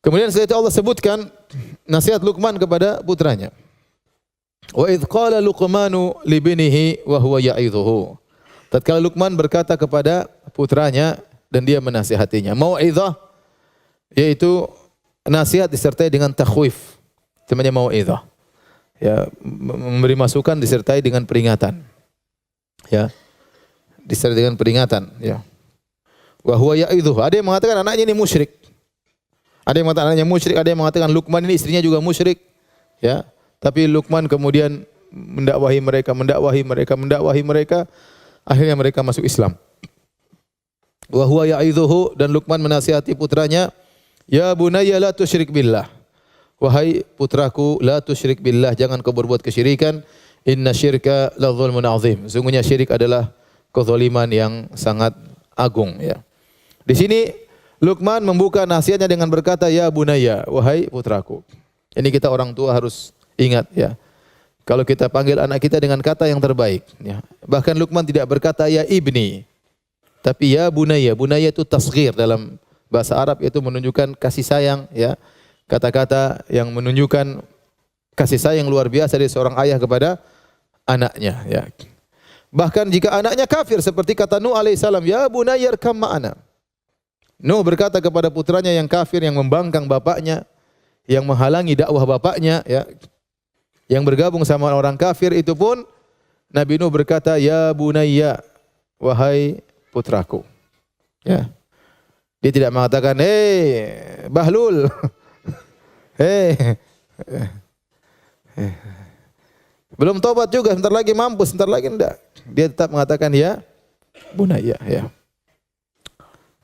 Kemudian setelah itu Allah sebutkan nasihat Luqman kepada putranya. Wa idz qala Luqmanu li binihi wa huwa ya'idhuhu. Tatkala Luqman berkata kepada putranya dan dia menasihatinya. Mau'izah yaitu nasihat disertai dengan takhwif. Namanya mau'izah. Ya, memberi masukan disertai dengan peringatan. Ya. Disertai dengan peringatan, ya. Wa huwa ya'idhuhu. Ada yang mengatakan anaknya ini musyrik. Ada yang mengatakan anaknya musyrik, ada yang mengatakan Luqman ini istrinya juga musyrik. Ya. Tapi Luqman kemudian mendakwahi mereka, akhirnya mereka masuk Islam. Wa huwa ya'idhuhu, dan Luqman menasihati putranya, ya bunayya la tusyrik billah. Wahai putraku, la tusyrik billah, jangan kau berbuat kesyirikan. Inna syirka la dzulmun azim. Sungguhnya syirik adalah kezaliman yang sangat agung, ya. Di sini Luqman membuka nasihatnya dengan berkata, ya bunayya, wahai putraku. Ini kita orang tua harus ingat, ya. Kalau kita panggil anak kita dengan kata yang terbaik, ya. Bahkan Luqman tidak berkata ya ibni, tapi ya bunayya. Bunayya itu tasghir dalam bahasa Arab, itu menunjukkan kasih sayang, ya. Kata-kata yang menunjukkan kasih sayang luar biasa dari seorang ayah kepada anaknya, ya. Bahkan jika anaknya kafir seperti kata Nuh alaihissalam, ya bunayya arkam ma'ana. Nuh berkata kepada putranya yang kafir, yang membangkang bapaknya, yang menghalangi dakwah bapaknya, ya, yang bergabung sama orang kafir, itu pun Nabi Nuh berkata, ya bunayya, wahai putraku. Ya. Dia tidak mengatakan, hei Bahlul, hei, belum tobat juga, sebentar lagi mampus, sebentar lagi enggak. Dia tetap mengatakan ya bunayya, ya.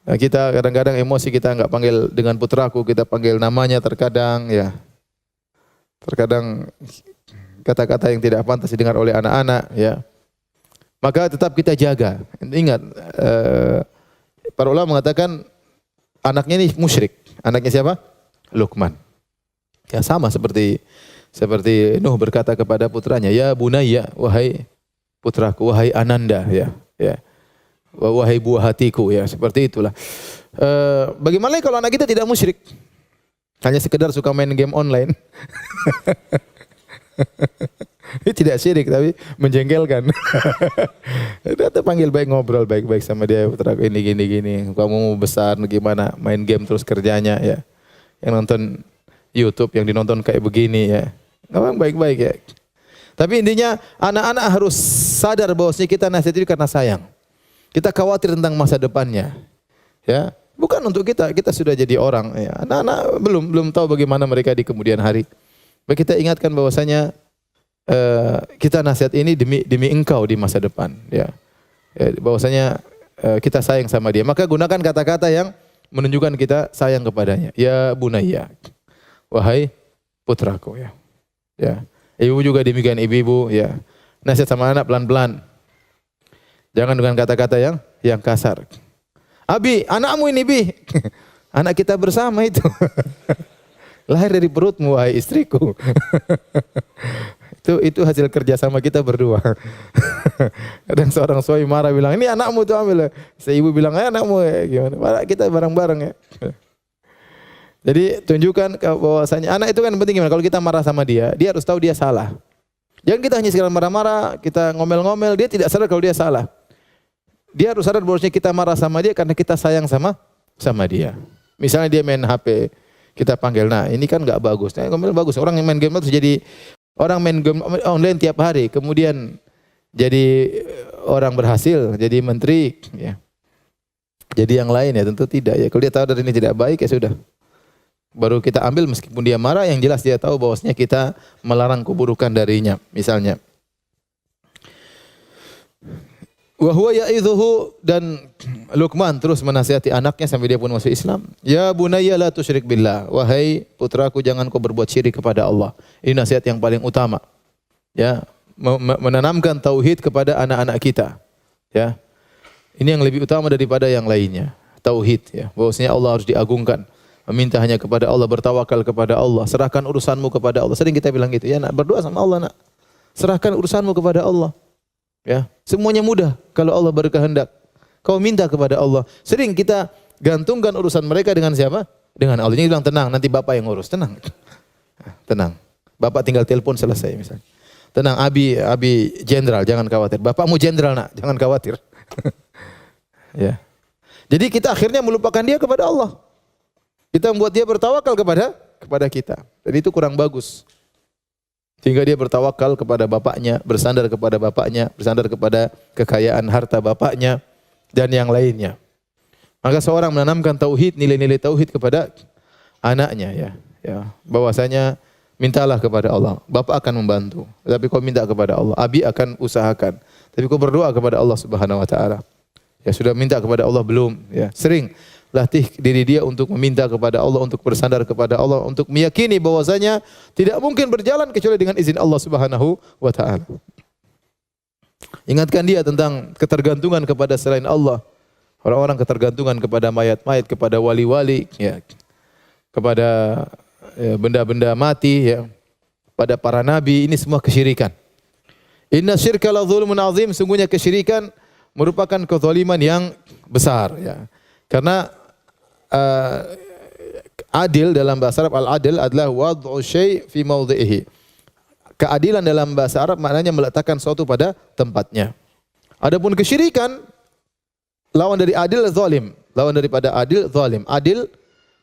Nah, kita kadang-kadang emosi, kita enggak panggil dengan putraku, kita panggil namanya terkadang, ya. Terkadang kata-kata yang tidak pantas didengar oleh anak-anak, ya. Maka tetap kita jaga. Ingat, para ulama mengatakan anaknya ini musyrik. Anaknya siapa? Luqman. Ya, sama seperti Nuh berkata kepada putranya, ya bunayya, wahai putraku, wahai ananda, ya, ya. Wahai buah hatiku, ya, seperti itulah. Bagaimana kalau anak kita tidak musyrik? Hanya sekedar suka main game online. Ini tidak syirik tapi menjengkelkan. Kita panggil baik, ngobrol baik-baik sama dia, putraku ini gini. Kamu mau besar gimana? Main game terus kerjanya, ya. Yang nonton YouTube yang dinonton kayak begini, ya. Ngomong baik-baik, ya. Tapi intinya anak-anak harus sadar bahwasanya kita nasihat itu karena sayang. Kita khawatir tentang masa depannya, ya. Bukan untuk kita sudah jadi orang, ya. Anak-anak belum tahu bagaimana mereka di kemudian hari. Baik, kita ingatkan bahwasanya kita nasihat ini demi engkau di masa depan, ya. Bahwasanya kita sayang sama dia. Maka gunakan kata-kata yang menunjukkan kita sayang kepadanya. Ya bunayya, wahai putraku, ya. Ya. Ibu juga demikian, ibu-ibu, ya. Nasihat sama anak pelan-pelan. Jangan dengan kata-kata yang kasar. Abi, anakmu ini, Bi. Anak kita bersama itu. Lahir dari perutmu, wahai istriku. Itu hasil kerja sama kita berdua. Kadang seorang suami marah bilang, ini anakmu tuh ambil. Seibu bilang, anakmu, gimana? Kita bareng-bareng, ya. Jadi tunjukkan bahwasanya anak itu kan penting gimana? Kalau kita marah sama dia harus tahu dia salah. Jangan kita hanya sekedar marah-marah, kita ngomel-ngomel, dia tidak sadar kalau dia salah. Dia harus sadar bahwasanya kita marah sama dia karena kita sayang sama dia. Misalnya dia main HP, kita panggil, nah ini kan enggak bagus. Nah, ngomel bagus. Orang yang main game terus jadi orang main game online tiap hari, kemudian jadi orang berhasil, jadi menteri, ya. Jadi yang lain, ya tentu tidak, ya. Kalau dia tahu dari ini tidak baik, ya sudah. Baru kita ambil meskipun dia marah, yang jelas dia tahu bahwasanya kita melarang keburukan darinya, misalnya. Wa huwa ya'idhuhu, dan Luqman terus menasihati anaknya sampai dia pun masuk Islam. Ya bunayya la tusyrik billah, wahai putraku jangan kau berbuat syirik kepada Allah. Ini nasihat yang paling utama. Ya, menanamkan tauhid kepada anak-anak kita. Ya. Ini yang lebih utama daripada yang lainnya. Tauhid, ya. Bahwasanya Allah harus diagungkan. Meminta hanya kepada Allah, bertawakal kepada Allah, serahkan urusanmu kepada Allah. Sering kita bilang gitu, ya nak, berdoa sama Allah, nak. Serahkan urusanmu kepada Allah. Ya, semuanya mudah kalau Allah berkehendak. Kau minta kepada Allah. Sering kita gantungkan urusan mereka dengan siapa? dengan Allah. Dia bilang tenang, nanti bapak yang ngurus. Tenang. Tenang. Bapak tinggal telepon selesai misalnya. Tenang, Abi jenderal, jangan khawatir. Bapakmu jenderal nak, jangan khawatir. Ya. Jadi kita akhirnya melupakan dia kepada Allah. Kita membuat dia bertawakal kepada kita. Dan itu kurang bagus. Sehingga dia bertawakal kepada bapaknya, bersandar kepada bapaknya, bersandar kepada kekayaan harta bapaknya dan yang lainnya. Maka seorang menanamkan tauhid, nilai-nilai tauhid kepada anaknya ya. Bahwasanya mintalah kepada Allah. Bapak akan membantu. Tapi kau minta kepada Allah. Abi akan usahakan. Tapi kau berdoa kepada Allah Subhanahu wa taala. Ya sudah minta kepada Allah belum? Ya, sering latih diri dia untuk meminta kepada Allah, untuk bersandar kepada Allah, untuk meyakini bahwasanya tidak mungkin berjalan kecuali dengan izin Allah Subhanahu wa taala. Ingatkan dia tentang ketergantungan kepada selain Allah. Orang-orang ketergantungan kepada mayat-mayat, kepada wali-wali, ya. Kepada benda-benda mati, ya. Pada para nabi, ini semua kesyirikan. Inna syirka la dzulmun azim, sungguhnya kesyirikan merupakan kezaliman yang besar, ya. Karena adil dalam bahasa Arab, al-adil adalah wad'u syai' fi mawdhi'ihi. Keadilan dalam bahasa Arab maknanya meletakkan sesuatu pada tempatnya. Adapun kesyirikan lawan dari adil zalim. Lawan daripada adil zalim. Adil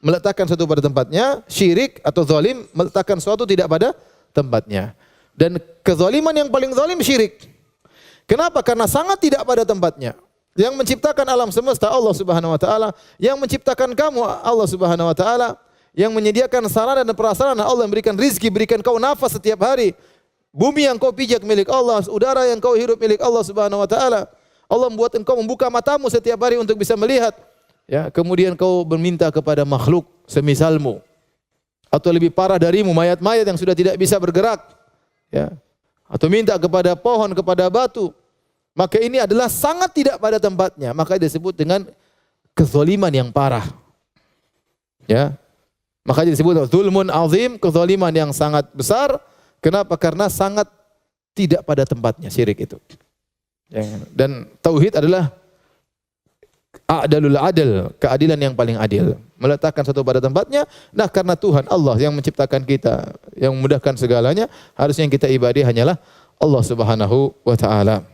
meletakkan sesuatu pada tempatnya, syirik atau zalim meletakkan sesuatu tidak pada tempatnya. Dan kezaliman yang paling zalim syirik. Kenapa? Karena sangat tidak pada tempatnya. Yang menciptakan alam semesta Allah Subhanahu wa taala, yang menciptakan kamu Allah Subhanahu wa taala, yang menyediakan sarana dan prasarana Allah, yang berikan rizki, berikan kau nafas setiap hari. Bumi yang kau pijak milik Allah, udara yang kau hirup milik Allah Subhanahu wa taala. Allah membuat engkau membuka matamu setiap hari untuk bisa melihat. Ya, kemudian kau berminta kepada makhluk semisalmu atau lebih parah darimu, mayat-mayat yang sudah tidak bisa bergerak. Ya. Atau minta kepada pohon, kepada batu. Maka ini adalah sangat tidak pada tempatnya. Maka disebut dengan kezaliman yang parah. Ya. Maka disebut zulmun azim, kezaliman yang sangat besar. Kenapa? Karena sangat tidak pada tempatnya syirik itu. Ya. Dan tauhid adalah a'dalul adl, keadilan yang paling adil. Meletakkan satu pada tempatnya. Nah, karena Tuhan Allah yang menciptakan kita, yang memudahkan segalanya, harusnya yang kita ibadih hanyalah Allah Subhanahu wa taala.